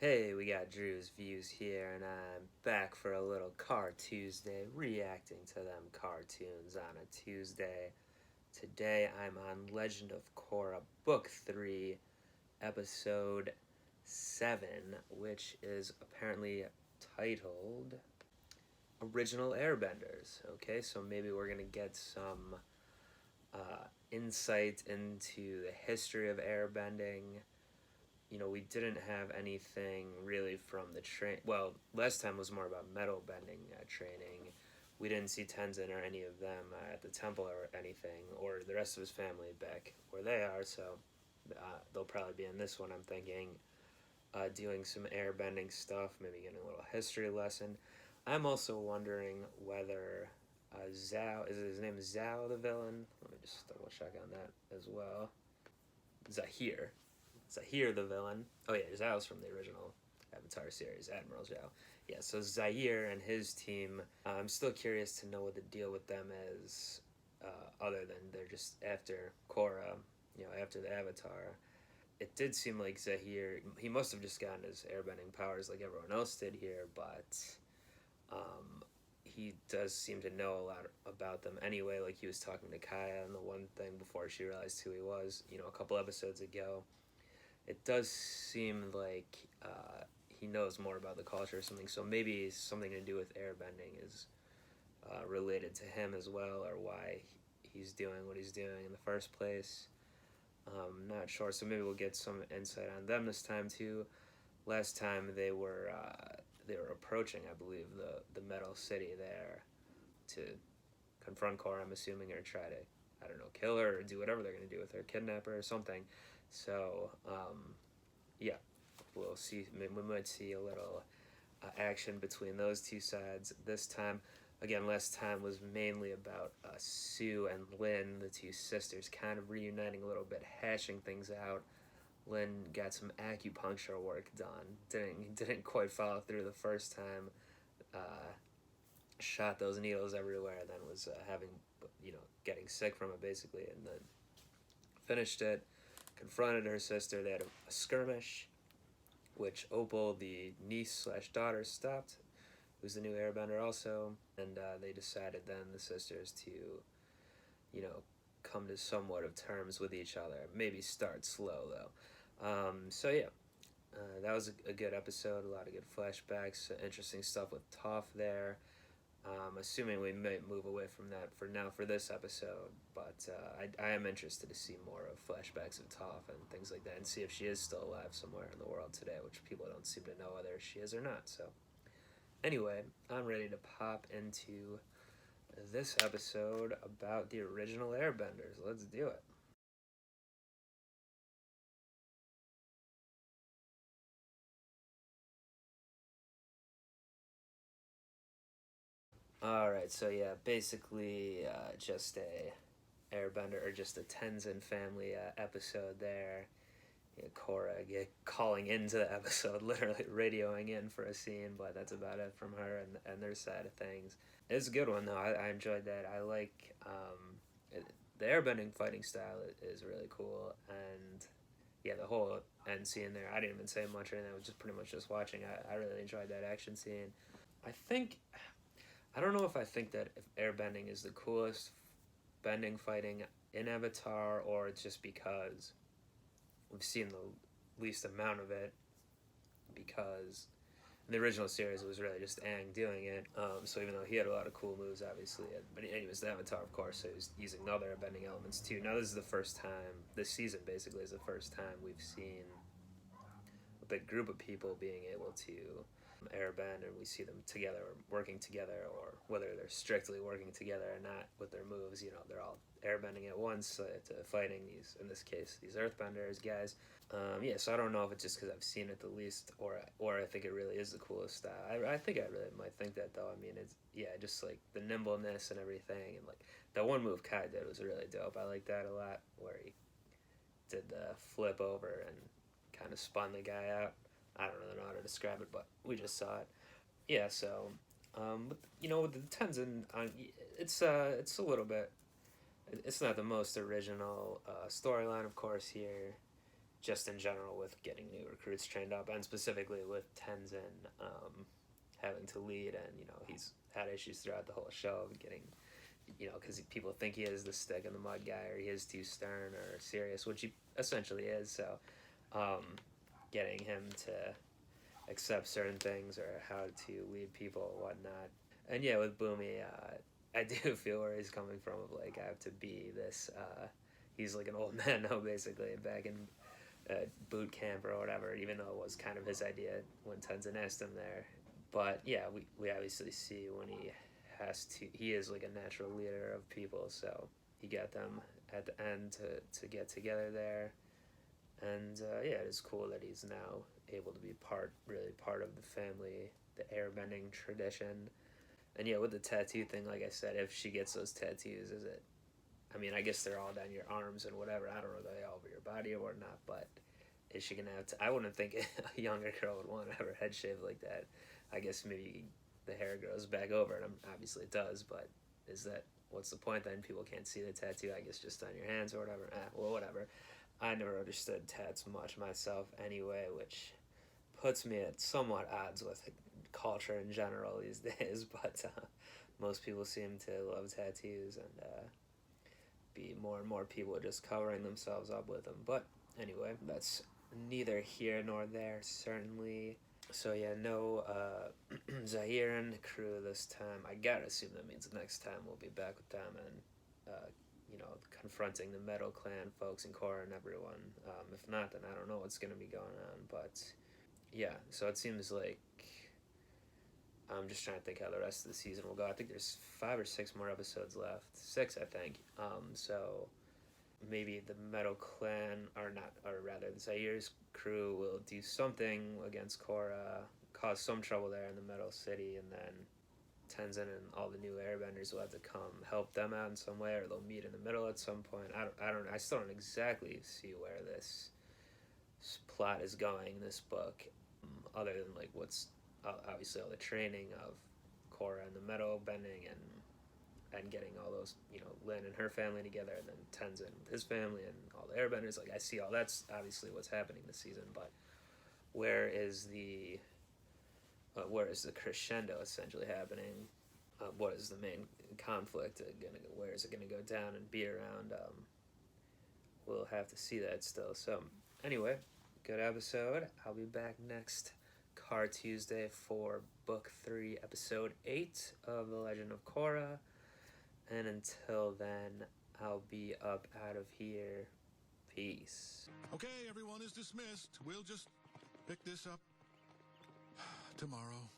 Hey, we got Drewz Viewz here, and I'm back for a little Car Tuesday, reacting to them cartoons on a Tuesday. Today I'm on Legend of Korra, Book 3, Episode 7, which is apparently titled Original Airbenders. Okay, so maybe we're gonna get some insight into the history of airbending. We didn't have anything really from the train. Well, last time was more about metal bending training. We didn't see Tenzin or any of them at the temple or anything, or the rest of his family back where they are. So they'll probably be in this one. I'm thinking doing some airbending stuff, maybe getting a little history lesson. I'm also wondering whether Zhao, is his name Zhao the villain? Let me just double check on that as well. Zahir the villain. Oh yeah, Zhao's from the original Avatar series, Admiral Zhao. Yeah, so Zahir and his team, I'm still curious to know what the deal with them is, other than they're just after Korra, after the Avatar. It did seem like Zahir, he must have just gotten his airbending powers like everyone else did here, but he does seem to know a lot about them anyway. Like he was talking to Kaya and the one thing before she realized who he was, a couple episodes ago. It does seem like he knows more about the culture or something. So maybe something to do with airbending is related to him as well, or why he's doing what he's doing in the first place. Not sure. So maybe we'll get some insight on them this time too. Last time they were approaching, I believe, the metal city there to confront Korra, I'm assuming, or try to, I don't know, kill her or do whatever they're going to do with her, kidnap her or something. So, yeah, we'll see. We might see a little action between those two sides this time. Again, last time was mainly about Sue and Lynn, the two sisters, kind of reuniting a little bit, hashing things out. Lynn got some acupuncture work done. Didn't quite follow through the first time. Uh, Shot those needles everywhere. Then was having, getting sick from it basically, and then finished it. Confronted her sister. They had a skirmish, which Opal, the niece slash daughter, stopped. Who's the new airbender also, and they decided then, the sisters, to come to somewhat of terms with each other. Maybe start slow though. So yeah, that was a good episode. A lot of good flashbacks, interesting stuff with Toph there. Assuming we might move away from that for now for this episode, but I am interested to see more of flashbacks of Toph and things like that, and see if she is still alive somewhere in the world today, which people don't seem to know whether she is or not. So anyway, I'm ready to pop into this episode about the original Airbenders. Let's do it. All right, so yeah, basically just a Airbender, or just a Tenzin family episode there. Korra calling into the episode, literally radioing in for a scene, but that's about it from her and their side of things. It's a good one though. I enjoyed that. I like the airbending fighting style is really cool, and yeah, the whole end scene there. I didn't even say much or anything. I was just pretty much just watching. I really enjoyed that action scene. I think I don't know if I think that if airbending is the coolest bending fighting in Avatar, or it's just because we've seen the least amount of it, because in the original series it was really just Aang doing it. So even though he had a lot of cool moves, obviously, but he was the Avatar, of course, so he was using other bending elements too. Now this is the first time, this season basically is the first time we've seen a big group of people being able to airbend, and we see them together, or working together, or whether they're strictly working together or not with their moves. They're all airbending at once to fighting these, in this case, these earthbenders guys. Yeah, so I don't know if it's just because I've seen it the least, or I think it really is the coolest style. I think I really might think that though. I mean, it's, yeah, just like the nimbleness and everything, and like that one move Kai did was really dope. I like that a lot, where he did the flip over and kind of spun the guy out. I don't really know how to describe it, but we just saw it. Yeah, so with the Tenzin, it's a little bit. It's not the most original storyline, of course. Here, just in general with getting new recruits trained up, and specifically with Tenzin having to lead, and he's had issues throughout the whole show of getting, because people think he is the stick in the mud guy, or he is too stern or serious, which he essentially is. So getting him to accept certain things, or how to lead people and whatnot. And yeah, with Boomy, I do feel where he's coming from, of like, I have to be this, he's like an old man now, basically, back in boot camp or whatever, even though it was kind of his idea when Tenzin asked him there. But yeah, we obviously see when he is like a natural leader of people, so he got them at the end to get together there. And yeah, it is cool that he's now able to be really part of the family, the airbending tradition. And yeah, with the tattoo thing, like I said, if she gets those tattoos, I mean, I guess they're all down your arms and whatever. I don't know if they all over your body or not, but is she gonna have to? I wouldn't think a younger girl would want to have her head shaved like that. I guess maybe the hair grows back over, and obviously it does, but what's the point then? People can't see the tattoo, I guess, just on your hands or whatever. Well, whatever. I never understood tats much myself anyway, which puts me at somewhat odds with culture in general these days, but most people seem to love tattoos, and be more and more people just covering themselves up with them. But anyway, that's neither here nor there, certainly. So yeah, no Zahir and the crew this time. I gotta assume that means next time we'll be back with them, and confronting the Metal Clan folks and Korra and everyone. If not, then I don't know what's gonna be going on. But yeah, so it seems like I'm just trying to think how the rest of the season will go. I think there's 5 or 6 more episodes left. 6, I think. So maybe the Metal Clan, or rather, Zahir's crew will do something against Korra, cause some trouble there in the Metal City, and then Tenzin and all the new Airbenders will have to come help them out in some way, or they'll meet in the middle at some point. I still don't exactly see where this plot is going in this book, other than like what's obviously all the training of Korra and the metal bending, and getting all those, Lin and her family together, and then Tenzin with his family and all the Airbenders. Like, I see all that's obviously what's happening this season, but where is the crescendo essentially happening? What is the main conflict where is it gonna go down and be around? We'll have to see that still. So anyway, good episode. I'll be back next Car Tuesday for Book 3, Episode 8 of The Legend of Korra. And until then, I'll be up out of here. Peace. Okay, everyone is dismissed. We'll just pick this up tomorrow.